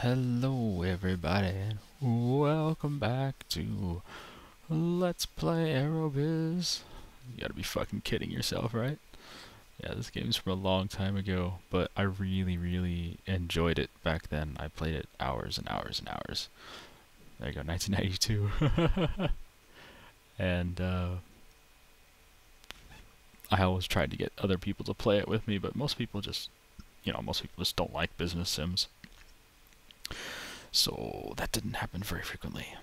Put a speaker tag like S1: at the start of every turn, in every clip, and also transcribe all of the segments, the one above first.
S1: Hello everybody, and welcome back to Let's Play Aerobiz. You gotta be fucking kidding yourself, right? Yeah, this game's from a long time ago, but I really enjoyed it back then. I played it hours and hours and hours. There you go, 1992. And I always tried to get other people to play it with me, but most people just don't like business sims. So that didn't happen very frequently.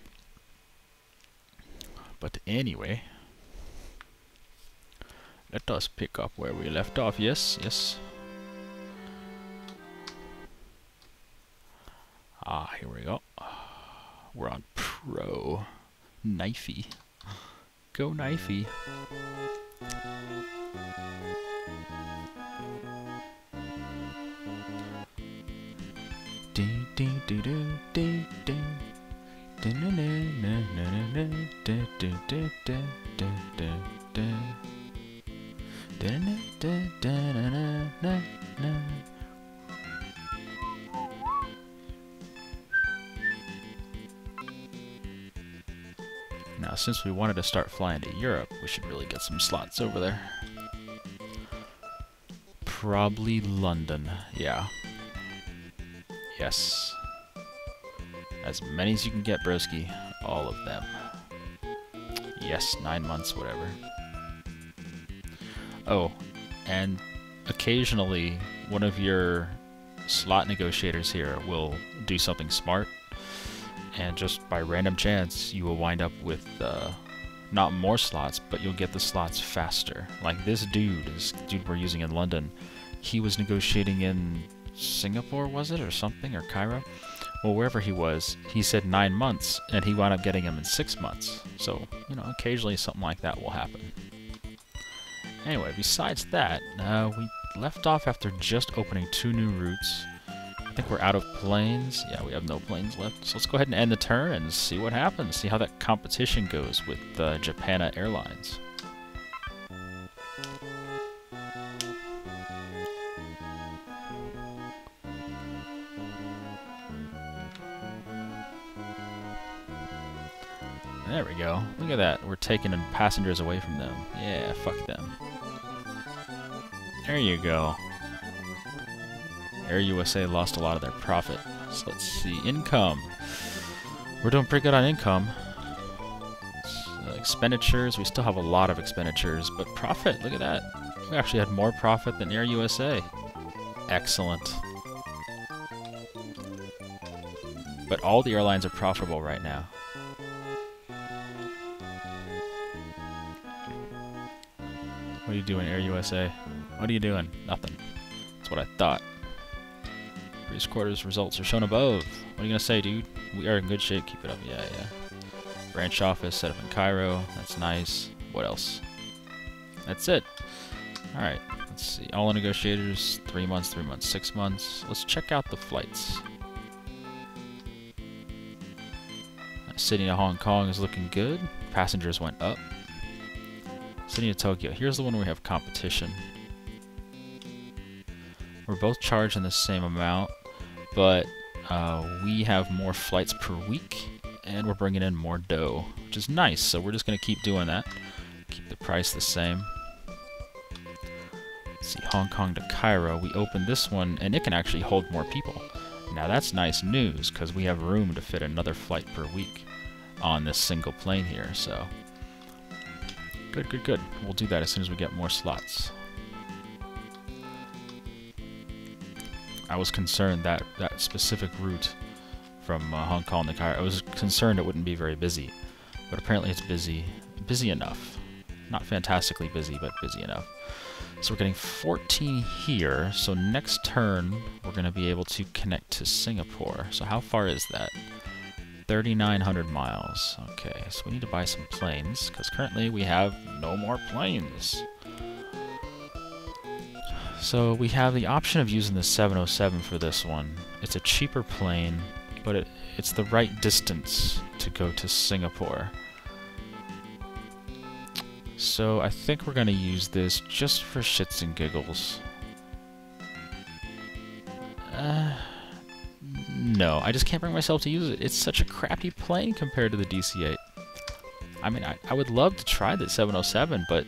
S1: But anyway, let us pick up where we left off. Yes. Here we go. We're on Pro. Knifey. Go Knifey. Now, since we wanted to start flying to Europe, we should really get some slots over there. Probably London, yeah. Yes. As many as you can get, broski. All of them. Yes, 9 months, whatever. Oh, and occasionally one of your slot negotiators here will do something smart, and just by random chance you will wind up with not more slots, but you'll get the slots faster. Like this dude we're using in London, he was negotiating in Singapore, was it, or something, or Cairo? Well, wherever he was, he said 9 months, and he wound up getting him in 6 months. So, you know, occasionally something like that will happen. Anyway, besides that, we left off after just opening 2 new routes. I think we're out of planes. Yeah, we have no planes left. So let's go ahead and end the turn and see what happens. See how that competition goes with Japan Airlines. There we go. Look at that. We're taking passengers away from them. Yeah, fuck them. There you go. Air USA lost a lot of their profit. So let's see. Income. We're doing pretty good on income. Expenditures. We still have a lot of expenditures. But profit, look at that. We actually had more profit than Air USA. Excellent. But all the airlines are profitable right now. What are you doing, Air USA? What are you doing? Nothing. That's what I thought. Previous quarters results are shown above. What are you gonna say, dude? We are in good shape. Keep it up. Yeah. Branch office set up in Cairo. That's nice. What else? That's it. Alright. Let's see. All negotiators. 3 months, 3 months, 6 months. Let's check out the flights. City to Hong Kong is looking good. Passengers went up. City of Tokyo. Here's the one where we have competition. We're both charging the same amount, but we have more flights per week, and we're bringing in more dough, which is nice. So we're just going to keep doing that. Keep the price the same. Let's see, Hong Kong to Cairo. We opened this one, and it can actually hold more people. Now that's nice news, because we have room to fit another flight per week on this single plane here, so... Good. We'll do that as soon as we get more slots. I was concerned that specific route from Hong Kong to Cairo, I was concerned it wouldn't be very busy. But apparently it's busy. Busy enough. Not fantastically busy, but busy enough. So we're getting 14 here. So next turn, we're going to be able to connect to Singapore. So how far is that? 3,900 miles. Okay, so we need to buy some planes, because currently we have no more planes. So we have the option of using the 707 for this one. It's a cheaper plane, but it's the right distance to go to Singapore. So I think we're going to use this just for shits and giggles. No, I just can't bring myself to use it. It's such a crappy plane compared to the DC-8. I mean, I would love to try the 707, but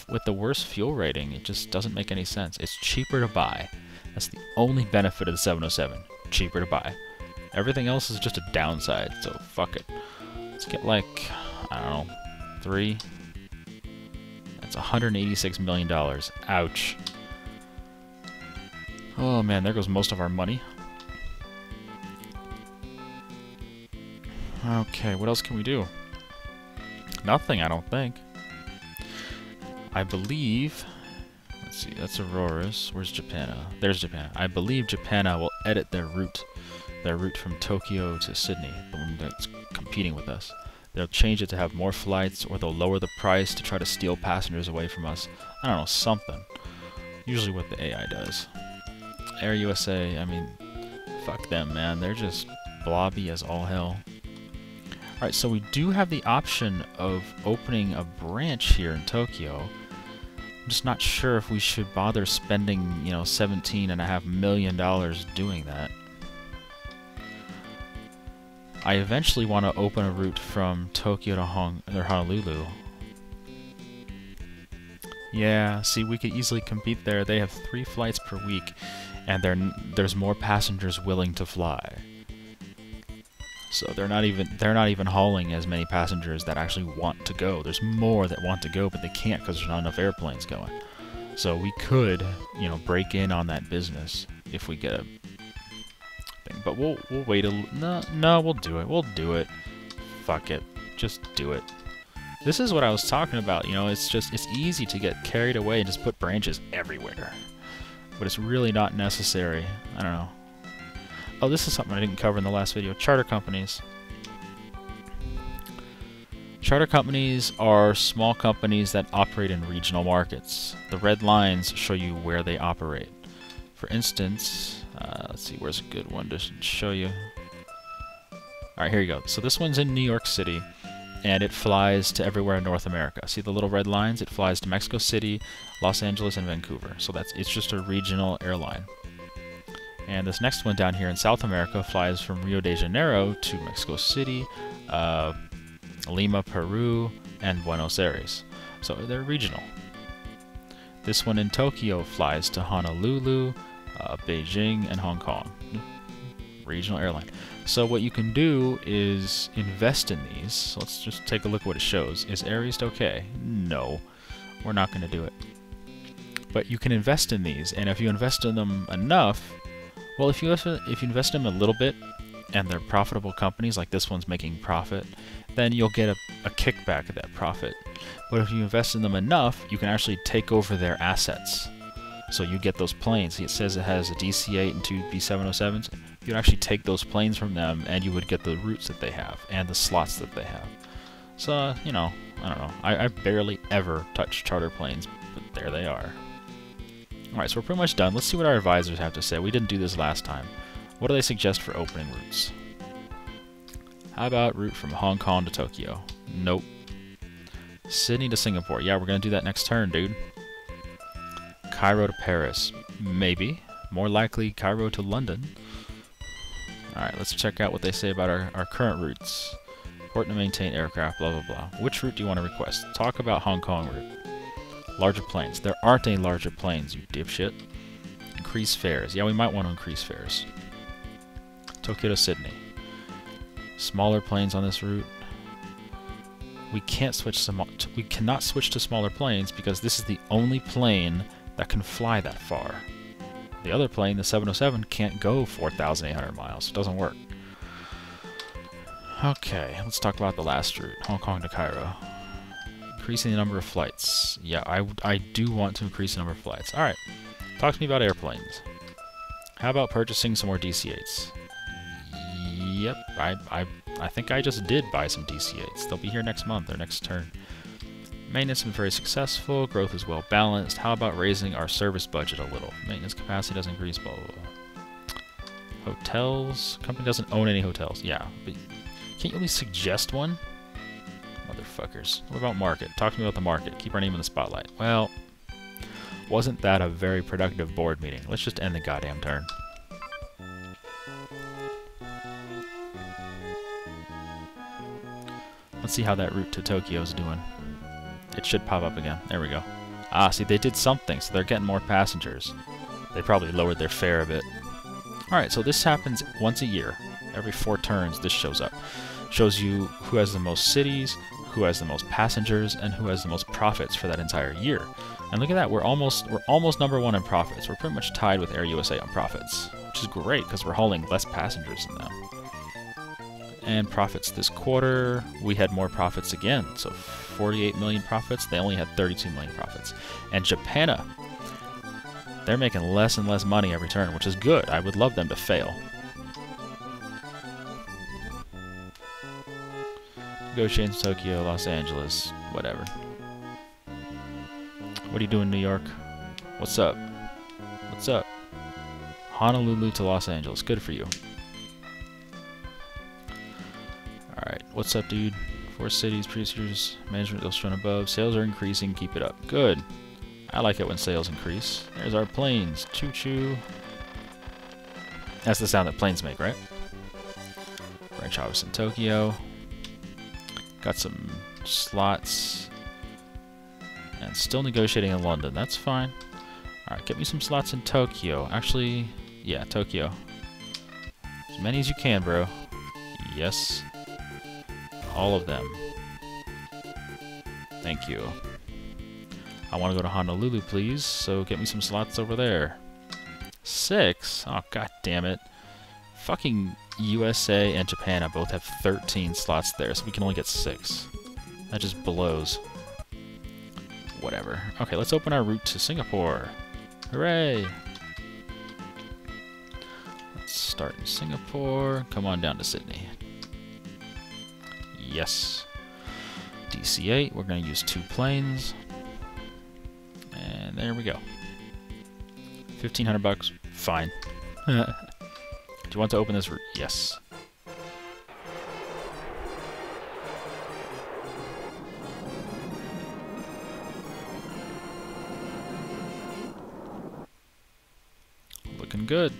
S1: with the worst fuel rating, it just doesn't make any sense. It's cheaper to buy. That's the only benefit of the 707. Cheaper to buy. Everything else is just a downside, so fuck it. Let's get like, I don't know, 3. That's $186 million. Ouch. Oh man, there goes most of our money. Okay, what else can we do? Nothing, I don't think. I believe... Let's see, that's Aurora's. Where's Japana? There's Japana. I believe Japana will edit their route from Tokyo to Sydney, the one that's competing with us. They'll change it to have more flights, or they'll lower the price to try to steal passengers away from us. I don't know, something. Usually what the AI does. Air USA, I mean, fuck them, man. They're just blobby as all hell. Alright, so we do have the option of opening a branch here in Tokyo. I'm just not sure if we should bother spending, you know, $17.5 million doing that. I eventually want to open a route from Tokyo to Honolulu. Yeah, see, we could easily compete there. They have 3 flights per week, and there's more passengers willing to fly. So they're not even hauling as many passengers that actually want to go. There's more that want to go, but they can't because there's not enough airplanes going. So we could, you know, break in on that business if we get a thing. But we'll wait no, we'll do it. We'll do it. Fuck it. Just do it. This is what I was talking about, you know, it's easy to get carried away and just put branches everywhere. But it's really not necessary. I don't know. Oh, this is something I didn't cover in the last video. Charter companies. Charter companies are small companies that operate in regional markets. The red lines show you where they operate. For instance, let's see, where's a good one to show you? Alright, here you go. So this one's in New York City, and it flies to everywhere in North America. See the little red lines? It flies to Mexico City, Los Angeles, and Vancouver. So it's just a regional airline. And this next one down here in South America flies from Rio de Janeiro to Mexico City, Lima, Peru, and Buenos Aires. So they're regional. This one in Tokyo flies to Honolulu, Beijing, and Hong Kong. Regional airline. So what you can do is invest in these. So let's just take a look at what it shows. Is Aerobiz okay? No, we're not going to do it. But you can invest in these, and if you invest in them enough, well, if you invest in them a little bit, and they're profitable companies, like this one's making profit, then you'll get a kickback of that profit. But if you invest in them enough, you can actually take over their assets. So you get those planes. See, it says it has a DC-8 and 2 B707s. You'd actually take those planes from them, and you would get the routes that they have, and the slots that they have. So, you know, I don't know. I barely ever touch charter planes, but there they are. Alright, so we're pretty much done. Let's see what our advisors have to say. We didn't do this last time. What do they suggest for opening routes? How about route from Hong Kong to Tokyo? Nope. Sydney to Singapore. Yeah, we're going to do that next turn, dude. Cairo to Paris. Maybe. More likely Cairo to London. Alright, let's check out what they say about our current routes. Important to maintain aircraft, blah, blah, blah. Which route do you want to request? Talk about Hong Kong route. Larger planes. There aren't any larger planes, you dipshit. Increase fares. Yeah, we might want to increase fares. Tokyo to Sydney. Smaller planes on this route. We cannot switch to smaller planes because this is the only plane that can fly that far. The other plane, the 707, can't go 4,800 miles. It doesn't work. Okay, let's talk about the last route. Hong Kong to Cairo. Increasing the number of flights. Yeah, I do want to increase the number of flights. Alright, talk to me about airplanes. How about purchasing some more DC-8s? Yep, I think I just did buy some DC-8s. They'll be here next month or next turn. Maintenance has been very successful. Growth is well balanced. How about raising our service budget a little? Maintenance capacity doesn't increase, blah, blah, blah. Hotels? Company doesn't own any hotels. Yeah, but can't you at least suggest one? Motherfuckers. What about market? Talk to me about the market. Keep our name in the spotlight. Well, wasn't that a very productive board meeting? Let's just end the goddamn turn. Let's see how that route to Tokyo is doing. It should pop up again. There we go. Ah, see, they did something, so they're getting more passengers. They probably lowered their fare a bit. Alright, so this happens once a year. Every 4 turns, this shows up. Shows you who has the most cities, who has the most passengers, and who has the most profits for that entire year. And look at that, we're almost number 1 in profits. We're pretty much tied with Air USA on profits, which is great because we're hauling less passengers than them. And profits this quarter, we had more profits again. So 48 million profits, they only had 32 million profits. And Japan, they're making less and less money every turn, which is good. I would love them to fail. Negotiating Tokyo, Los Angeles, whatever. What are you doing, New York? What's up? What's up? Honolulu to Los Angeles. Good for you. Alright, what's up, dude? 4 cities, producers, management will run above. Sales are increasing. Keep it up. Good. I like it when sales increase. There's our planes. Choo-choo. That's the sound that planes make, right? Branch office in Tokyo. Got some slots. And still negotiating in London. That's fine. Alright, get me some slots in Tokyo. Actually, yeah, Tokyo. As many as you can, bro. Yes. All of them. Thank you. I want to go to Honolulu, please. So get me some slots over there. 6? Oh, god damn it. Fucking USA and Japan both have 13 slots there, so we can only get 6. That just blows. Whatever. Okay, let's open our route to Singapore. Hooray! Let's start in Singapore. Come on down to Sydney. Yes. DC-8, we're going to use 2 planes. And there we go. 1,500 bucks. Fine. Do you want to open this route? Yes. Looking good.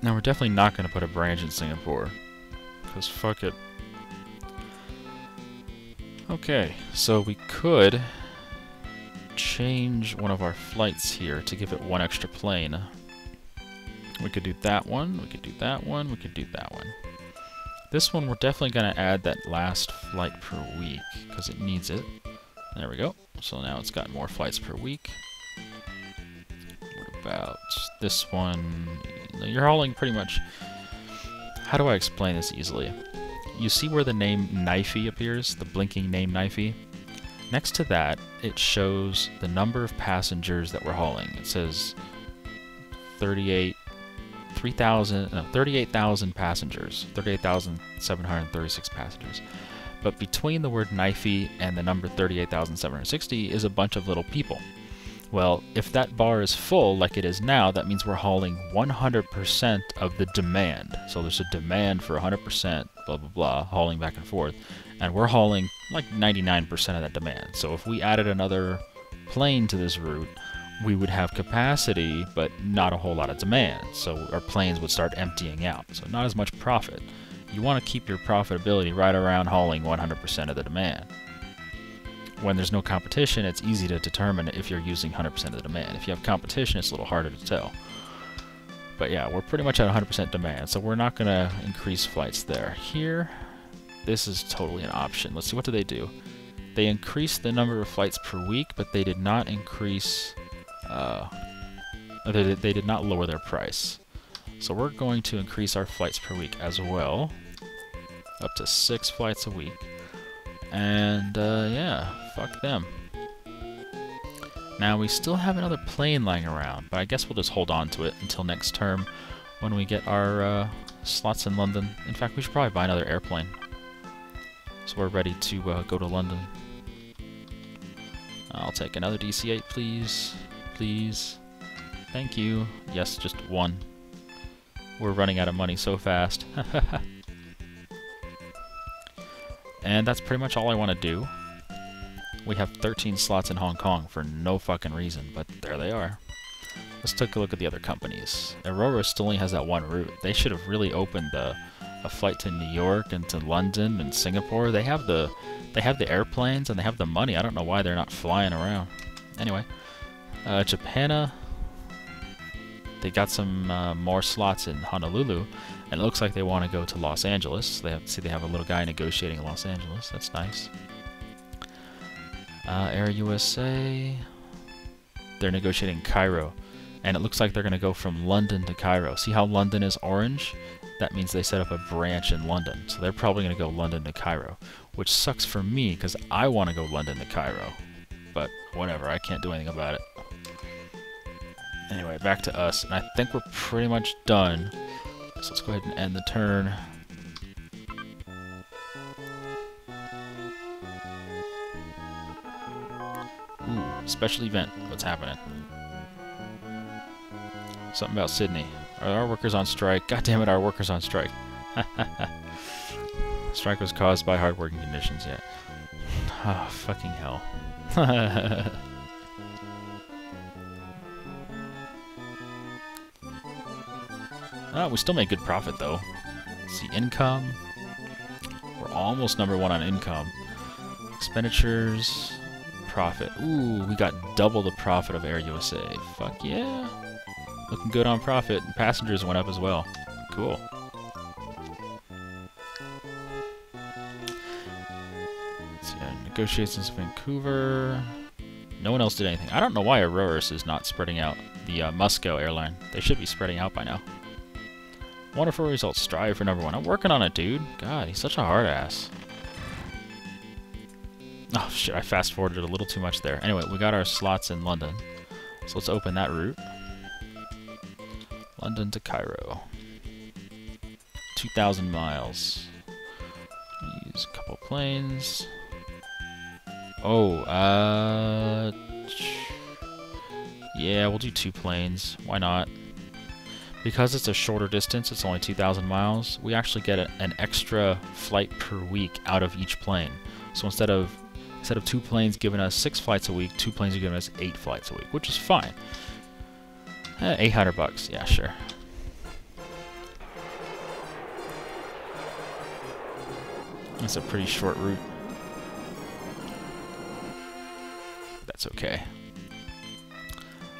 S1: Now we're definitely not going to put a branch in Singapore. Because fuck it. Okay, so we could change one of our flights here to give it 1 extra plane. We could do that one, we could do that one, we could do that one. This one we're definitely going to add that last flight per week, because it needs it. There we go. So now it's got more flights per week. What about this one? You're hauling pretty much... How do I explain this easily? You see where the name Knifey appears? The blinking name Knifey? Next to that, it shows the number of passengers that we're hauling. It says 38,000 passengers. 38,736 passengers. But between the word Knifey and the number 38,760 is a bunch of little people. Well, if that bar is full, like it is now, that means we're hauling 100% of the demand. So there's a demand for 100%, blah, blah, blah, hauling back and forth. And we're hauling like 99% of that demand. So if we added another plane to this route, we would have capacity, but not a whole lot of demand. So our planes would start emptying out. So not as much profit. You want to keep your profitability right around hauling 100% of the demand. When there's no competition, it's easy to determine if you're using 100% of the demand. If you have competition, it's a little harder to tell. But yeah, we're pretty much at 100% demand, so we're not going to increase flights there. Here, this is totally an option. Let's see, what do? They increased the number of flights per week, but they did not increase... they did not lower their price. So we're going to increase our flights per week as well, up to 6 flights a week. And yeah, fuck them. Now we still have another plane lying around, but I guess we'll just hold on to it until next term when we get our slots in London. In fact, we should probably buy another airplane. So we're ready to go to London. I'll take another DC-8, please. Please. Thank you. Yes, just 1. We're running out of money so fast. And that's pretty much all I want to do. We have 13 slots in Hong Kong for no fucking reason, but there they are. Let's take a look at the other companies. Aerobiz still only has that 1 route. They should have really opened the a flight to New York and to London and Singapore. They have the airplanes and they have the money. I don't know why they're not flying around. Anyway, Japan, they got some more slots in Honolulu, and it looks like they want to go to Los Angeles. They have a little guy negotiating in Los Angeles. That's nice. Air USA, they're negotiating Cairo, and it looks like they're going to go from London to Cairo. See how London is orange? That means they set up a branch in London, so they're probably going to go London to Cairo, which sucks for me because I want to go London to Cairo, but whatever, I can't do anything about it. Anyway, back to us, and I think we're pretty much done, so let's go ahead and end the turn. Ooh, special event. What's happening? Something about Sydney. Are our workers on strike? God damn it, our workers on strike. Strike was caused by hard working conditions, yeah. Oh, fucking hell. Oh, we still made good profit, though. Let's see, income. We're almost #1 on income. Expenditures. Profit. Ooh, we got double the profit of Air USA. Fuck yeah. Looking good on profit. And passengers went up as well. Cool. Let's see, negotiations in Vancouver. No one else did anything. I don't know why Aerobiz is not spreading out. The Musco airline. They should be spreading out by now. Wonderful results. Strive for #1. I'm working on it, dude. God, he's such a hard ass. Oh shit, I fast forwarded a little too much there. Anyway, we got our slots in London. So let's open that route. London to Cairo. 2,000 miles. Use a couple planes. Oh, yeah, we'll do 2 planes. Why not? Because it's a shorter distance, it's only 2,000 miles, we actually get an extra flight per week out of each plane. So instead of 2 planes giving us 6 flights a week, 2 planes are giving us 8 flights a week, which is fine. $800, yeah, sure. That's a pretty short route. That's okay.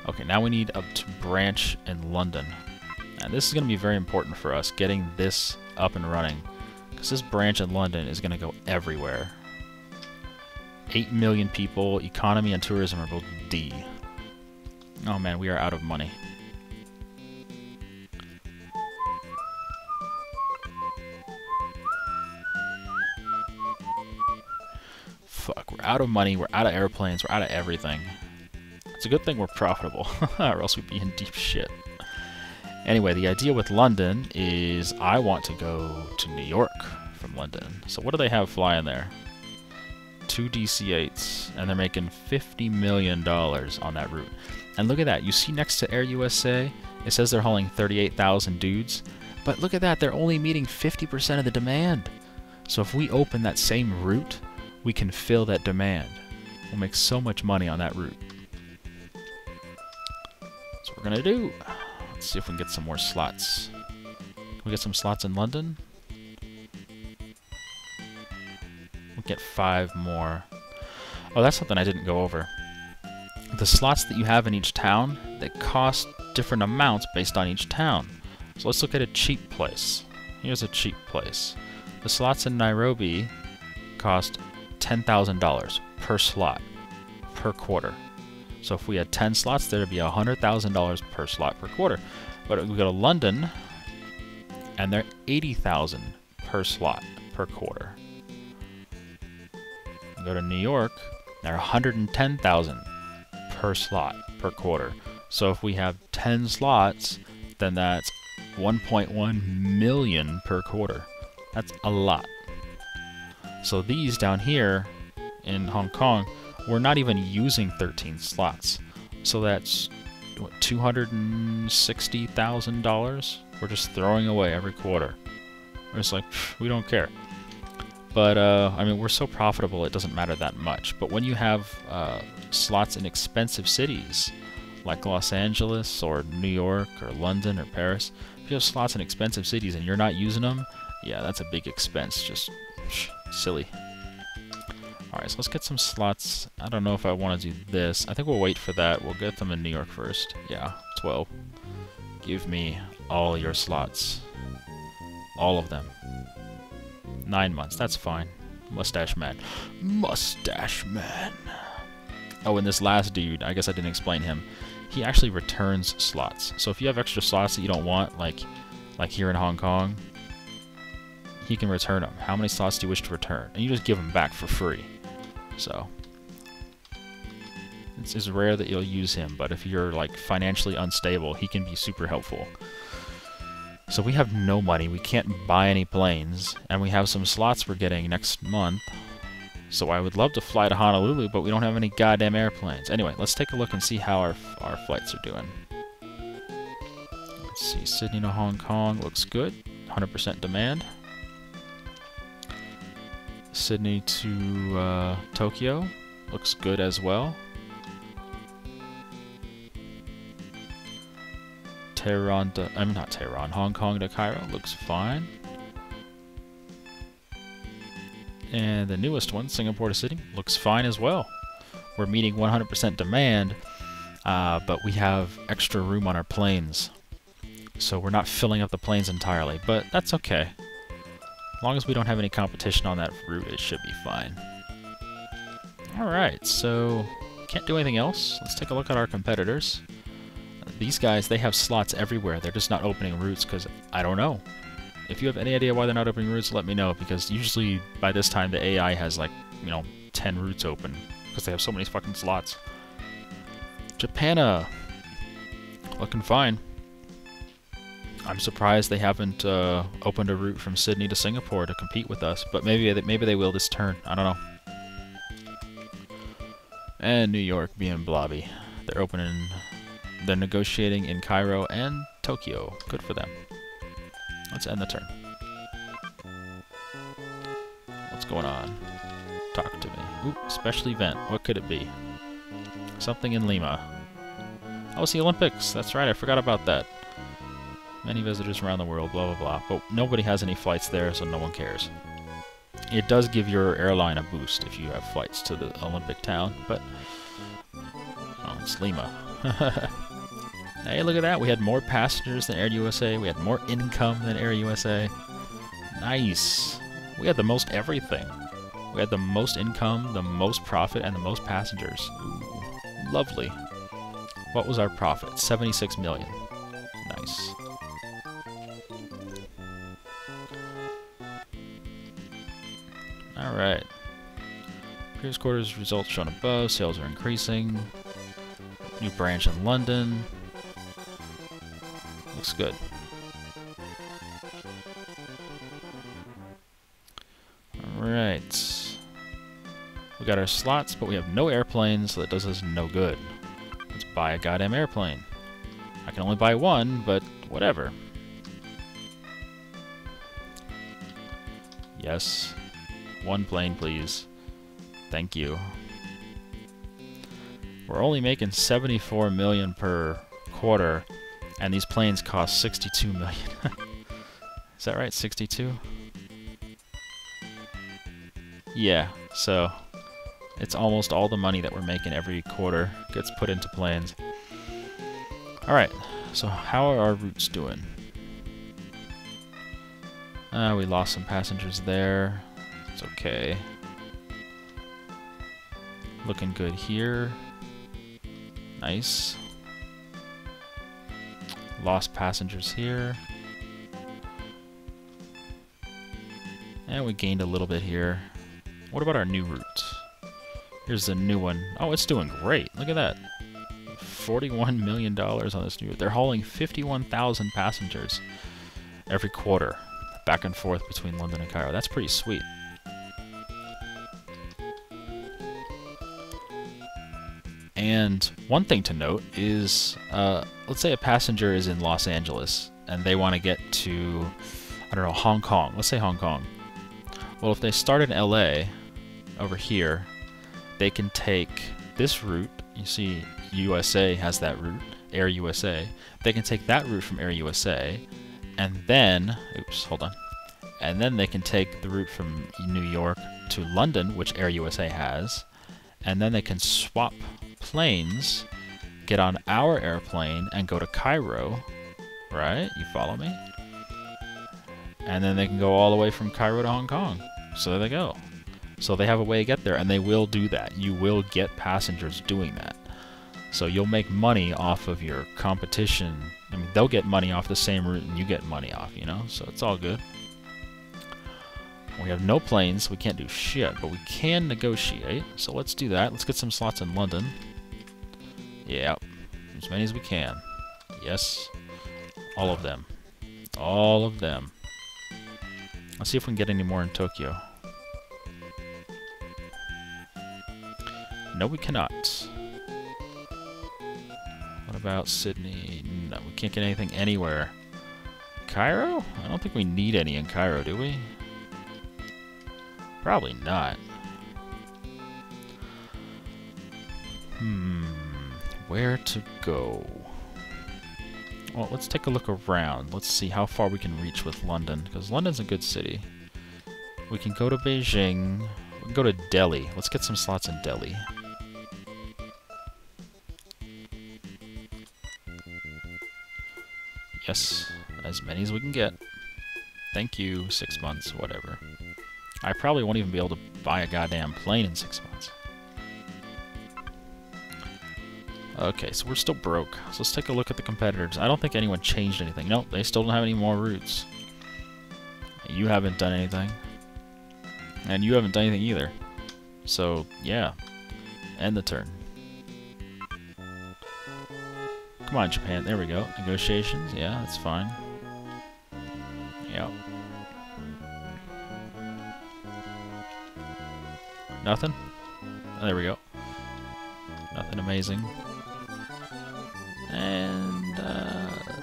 S1: Okay, now we need to branch in London. And this is going to be very important for us, getting this up and running. Because this branch in London is going to go everywhere. 8 million people, economy and tourism are both D. Oh man, we are out of money. Fuck, we're out of money, we're out of airplanes, we're out of everything. It's a good thing we're profitable, or else we'd be in deep shit. Anyway, the idea with London is I want to go to New York from London. So what do they have flying there? 2 DC-8s, and they're making $50 million on that route. And look at that, you see next to Air USA, it says they're hauling 38,000 dudes, but look at that, they're only meeting 50% of the demand. So if we open that same route, we can fill that demand. We'll make so much money on that route. That's what we're gonna do. Let's see if we can get some more slots. Can we get some slots in London? We'll get 5 more. Oh, that's something I didn't go over. The slots that you have in each town, they cost different amounts based on each town. So let's look at a cheap place. Here's a cheap place. The slots in Nairobi cost $10,000 per slot per quarter. So if we had 10 slots, there would be $100,000 per slot per quarter. But we go to London, and they're $80,000 per slot per quarter. We go to New York, they're $110,000 per slot per quarter. So if we have 10 slots, then that's $1.1 million per quarter. That's a lot. So these down here in Hong Kong, we're not even using 13 slots. So that's what, $260,000 we're just throwing away every quarter. We're just like, we don't care. But I mean, we're so profitable it doesn't matter that much. But when you have slots in expensive cities like Los Angeles or New York or London or Paris, if you have slots in expensive cities and you're not using them, Yeah, that's a big expense. Just silly. Alright, so let's get some slots. I don't know if I want to do this. I think we'll wait for that. We'll get them in New York first. Yeah, 12. Give me all your slots. All of them. 9 months, that's fine. Mustache Man. Mustache Man. Oh, and this last dude, I guess I didn't explain him. He actually returns slots. So if you have extra slots that you don't want, like here in Hong Kong, he can return them. How many slots do you wish to return? And you just give them back for free. So it's rare that you'll use him, but if you're like financially unstable, he can be super helpful. So we have no money, we can't buy any planes, and we have some slots we're getting next month. So I would love to fly to Honolulu, but we don't have any goddamn airplanes. Anyway, let's take a look and see how our flights are doing. Let's see, Sydney to Hong Kong looks good, 100% demand. Sydney to Tokyo looks good as well. Tehran to, not Tehran, Hong Kong to Cairo looks fine. And the newest one, Singapore to Sydney, looks fine as well. We're meeting 100% demand, but we have extra room on our planes. So we're not filling up the planes entirely, but that's okay. As long as we don't have any competition on that route, it should be fine. Alright, so can't do anything else. Let's take a look at our competitors. These guys, they have slots everywhere. They're just not opening routes because I don't know. If you have any idea why they're not opening routes, let me know, because usually by this time the AI has like, 10 routes open because they have so many fucking slots. Japan, looking fine. I'm surprised they haven't opened a route from Sydney to Singapore to compete with us, but maybe they will this turn. I don't know. And New York being blobby. They're negotiating in Cairo and Tokyo. Good for them. Let's end the turn. What's going on? Talk to me. Ooh, special event. What could it be? Something in Lima. Oh, it's the Olympics. That's right, I forgot about that. Many visitors around the world, blah, blah, blah. But nobody has any flights there, so no one cares. It does give your airline a boost if you have flights to the Olympic town, but... Oh, it's Lima. Hey, look at that. We had more passengers than Air USA. We had more income than Air USA. Nice. We had the most everything. We had the most income, the most profit, and the most passengers. Ooh, lovely. What was our profit? 76 million. Nice. Alright. Previous quarter's results shown above. Sales are increasing. New branch in London. Looks good. Alright. We got our slots, but we have no airplanes, so that does us no good. Let's buy a goddamn airplane. I can only buy one, but whatever. Yes. One plane, please. Thank you. We're only making 74 million per quarter, and these planes cost 62 million. Is that right? 62? Yeah, so it's almost all the money that we're making every quarter gets put into planes. Alright, so how are our routes doing? We lost some passengers there. It's okay. Looking good here. Nice. Lost passengers here. And we gained a little bit here. What about our new route? Here's the new one. Oh, it's doing great. Look at that. $41 million on this new route. They're hauling 51,000 passengers every quarter, back and forth between London and Cairo. That's pretty sweet. And one thing to note is, let's say a passenger is in Los Angeles and they want to get to, I don't know, Hong Kong. Let's say Hong Kong. Well, if they start in LA over here, they can take this route. You see, USA has that route, Air USA. They can take that route from Air USA, and then, oops, hold on. And then they can take the route from New York to London, which Air USA has, and then they can swap planes, get on our airplane, and go to Cairo, right? You follow me? And then they can go all the way from Cairo to Hong Kong. So there they go. So they have a way to get there, and they will do that. You will get passengers doing that. So you'll make money off of your competition. I mean, they'll get money off the same route, and you get money off, you know? So it's all good. We have no planes, we can't do shit, but we can negotiate. So let's do that. Let's get some slots in London. Yeah, as many as we can. Yes, all of them. All of them. Let's see if we can get any more in Tokyo. No, we cannot. What about Sydney? No, we can't get anything anywhere. Cairo? I don't think we need any in Cairo, do we? Probably not. Where to go? Well, let's take a look around. Let's see how far we can reach with London, because London's a good city. We can go to Beijing. We can go to Delhi. Let's get some slots in Delhi. Yes, as many as we can get. Thank you, 6 months, whatever. I probably won't even be able to buy a goddamn plane in 6 months. Okay, so we're still broke. So let's take a look at the competitors. I don't think anyone changed anything. Nope, they still don't have any more routes. You haven't done anything. And you haven't done anything either. So, yeah. End the turn. Come on, Japan. There we go. Negotiations. Yeah, that's fine. Yeah. Nothing? Oh, there we go. Nothing amazing. And,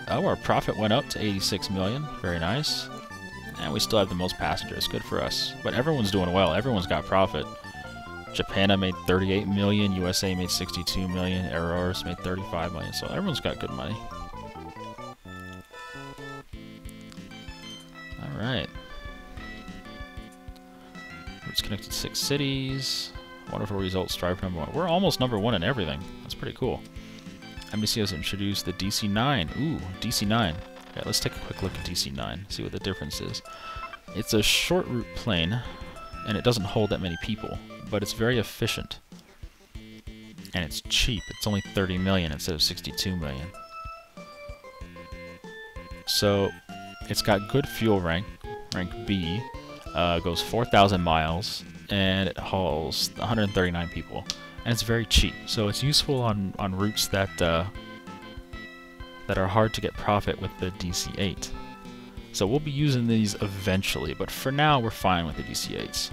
S1: oh, our profit went up to 86 million. Very nice. And we still have the most passengers. Good for us. But everyone's doing well. Everyone's got profit. Japan made 38 million. USA made 62 million. Aerobiz made 35 million. So everyone's got good money. Alright. Routes connected to 6 cities. Wonderful results. Strive for #1. We're almost #1 in everything. That's pretty cool. NBC has introduced the DC-9. Ooh, DC-9. Okay, let's take a quick look at DC-9. See what the difference is. It's a short route plane, and it doesn't hold that many people, but it's very efficient. And it's cheap. It's only 30 million instead of 62 million. So, it's got good fuel rank B, goes 4,000 miles, and it hauls 139 people. And it's very cheap, so it's useful on routes that are hard to get profit with the DC-8. So we'll be using these eventually, but for now we're fine with the DC-8s.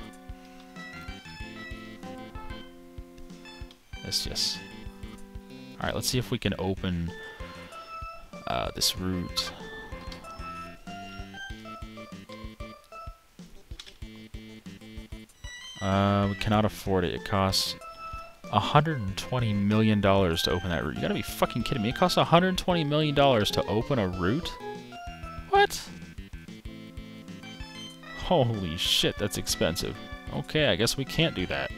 S1: Yes. Alright, let's see if we can open this route. We cannot afford it. It costs $120 million to open that route. You gotta be fucking kidding me. It costs $120 million to open a route? What? Holy shit, that's expensive. Okay, I guess we can't do that.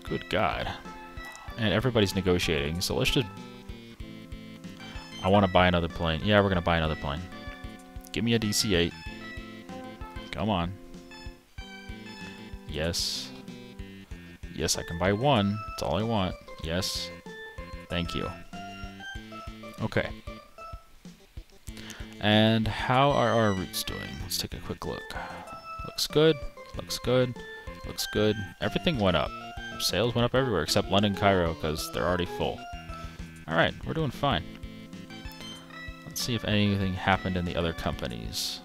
S1: Good God. And everybody's negotiating, so let's just... I want to buy another plane. Yeah, we're gonna buy another plane. Give me a DC-8. Come on. Yes. Yes, I can buy one. That's all I want. Yes. Thank you. Okay. And how are our routes doing? Let's take a quick look. Looks good. Looks good. Looks good. Everything went up. Sales went up everywhere except London, Cairo, because they're already full. Alright, we're doing fine. Let's see if anything happened in the other companies.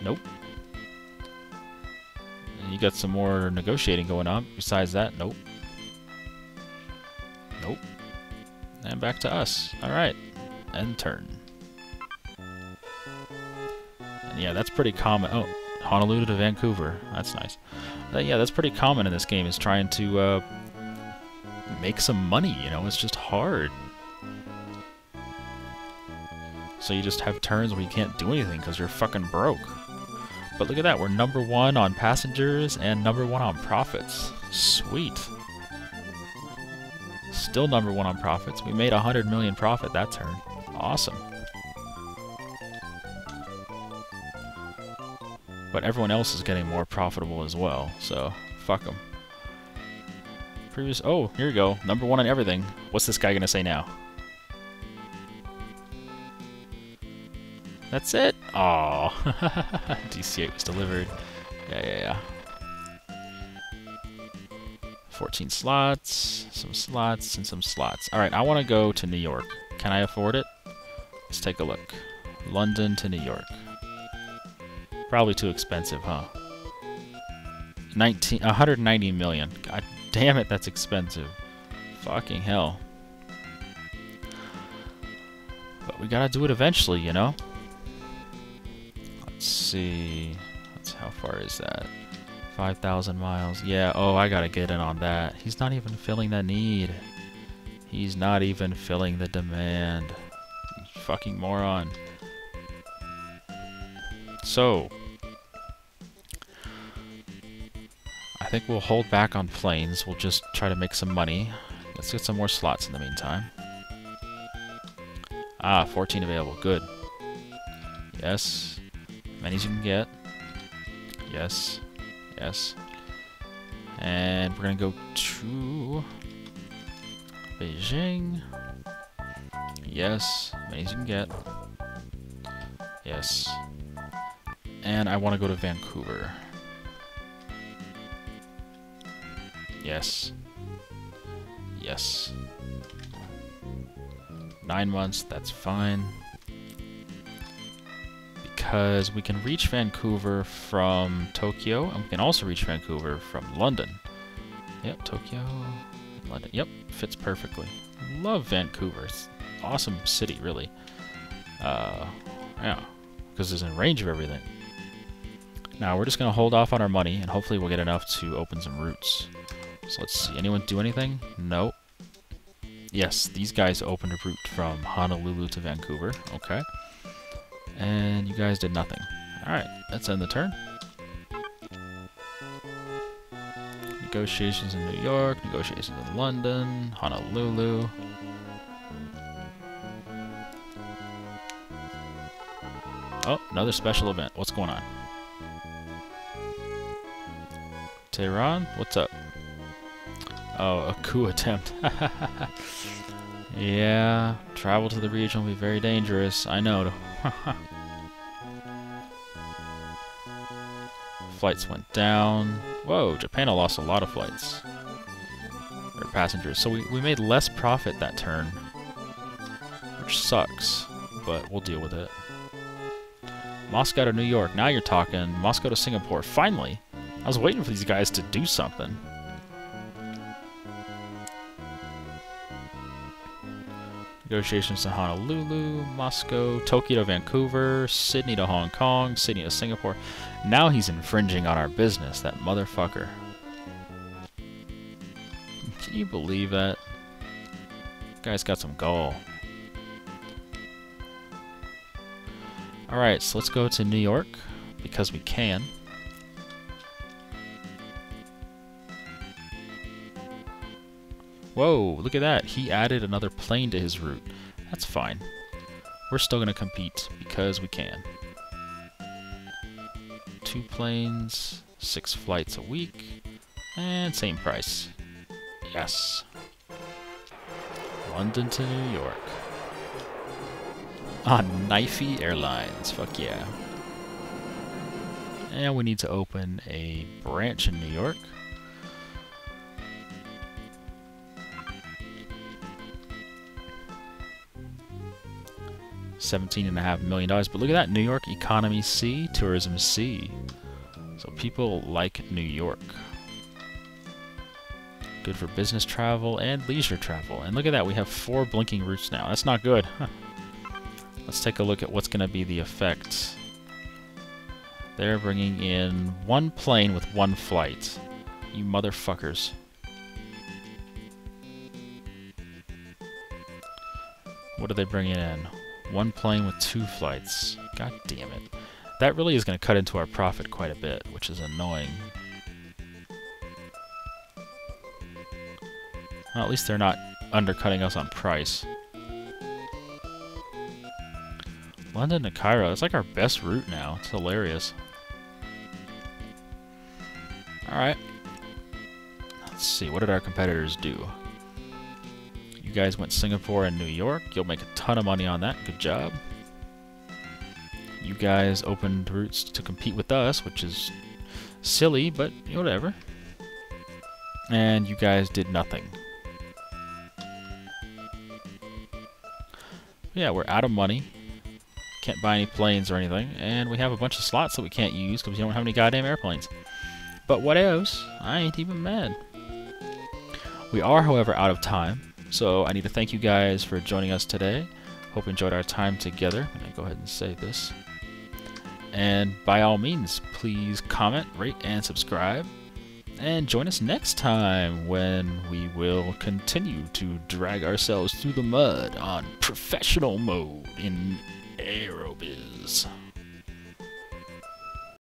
S1: Nope. You got some more negotiating going on. Besides that, nope. Nope. And back to us. Alright. End turn. And yeah, that's pretty common. Oh, Honolulu to Vancouver. That's nice. Yeah, that's pretty common in this game, is trying to make some money, you know? It's just hard. So you just have turns where you can't do anything because you're fucking broke. But look at that, we're #1 on passengers and #1 on profits. Sweet. Still #1 on profits. We made 100 million profit that turn. Awesome. But everyone else is getting more profitable as well, so fuck them. Previous. Oh, here we go. #1 on everything. What's this guy gonna say now? That's it? Aww. DC8 was delivered. Yeah. 14 slots, some slots, and some slots. Alright, I want to go to New York. Can I afford it? Let's take a look. London to New York. Probably too expensive, huh? 190 million. God damn it, that's expensive. Fucking hell. But we gotta do it eventually, you know? Let's see. How far is that? 5,000 miles. Yeah, oh, I gotta get in on that. He's not even filling the need. He's not even filling the demand. You fucking moron. So, I think we'll hold back on planes. We'll just try to make some money. Let's get some more slots in the meantime. Ah, 14 available. Good. Yes. Many as you can get. Yes. Yes. And we're gonna go to Beijing. Yes. Many as you can get. Yes. And I want to go to Vancouver. Yes. Yes. 9 months, that's fine. Because we can reach Vancouver from Tokyo, and we can also reach Vancouver from London. Yep, Tokyo, London. Yep, fits perfectly. Love Vancouver. It's an awesome city, really. Yeah, because it's in range of everything. Now, we're just going to hold off on our money, and hopefully we'll get enough to open some routes. So let's see. Anyone do anything? Nope. Yes, these guys opened a route from Honolulu to Vancouver. Okay. And you guys did nothing. Alright, let's end the turn. Negotiations in New York, negotiations in London, Honolulu. Oh, another special event. What's going on? Tehran? What's up? Oh, a coup attempt. Yeah, travel to the region will be very dangerous. I know. Flights went down. Whoa, Japan lost a lot of flights. Or passengers. So we made less profit that turn. Which sucks. But we'll deal with it. Moscow to New York. Now you're talking. Moscow to Singapore. Finally! I was waiting for these guys to do something. Negotiations to Honolulu, Moscow, Tokyo to Vancouver, Sydney to Hong Kong, Sydney to Singapore. Now he's infringing on our business, that motherfucker. Can you believe that? Guy's got some gall. Alright, so let's go to New York, because we can. Whoa, look at that. He added another plane to his route. That's fine. We're still going to compete because we can. 2 planes, 6 flights a week, and same price. Yes. London to New York. On Knifey Airlines. Fuck yeah. And we need to open a branch in New York. $17.5 million, but look at that, New York Economy C, Tourism C. So people like New York. Good for business travel and leisure travel. And look at that, we have 4 blinking routes now. That's not good. Let's take a look at what's going to be the effect. They're bringing in 1 plane with 1 flight. You motherfuckers. What are they bringing in? 1 plane with 2 flights. God damn it. That really is going to cut into our profit quite a bit, which is annoying. Well, at least they're not undercutting us on price. London to Cairo, it's like our best route now. It's hilarious. Alright. Let's see, what did our competitors do? You guys went Singapore and New York. You'll make a ton of money on that. Good job. You guys opened routes to compete with us, which is silly, but whatever. And you guys did nothing. Yeah, we're out of money. Can't buy any planes or anything. And we have a bunch of slots that we can't use because we don't have any goddamn airplanes. But what else? I ain't even mad. We are, however, out of time. So I need to thank you guys for joining us today. Hope you enjoyed our time together. I'm going to go ahead and save this. And by all means, please comment, rate, and subscribe. And join us next time when we will continue to drag ourselves through the mud on professional mode in Aerobiz.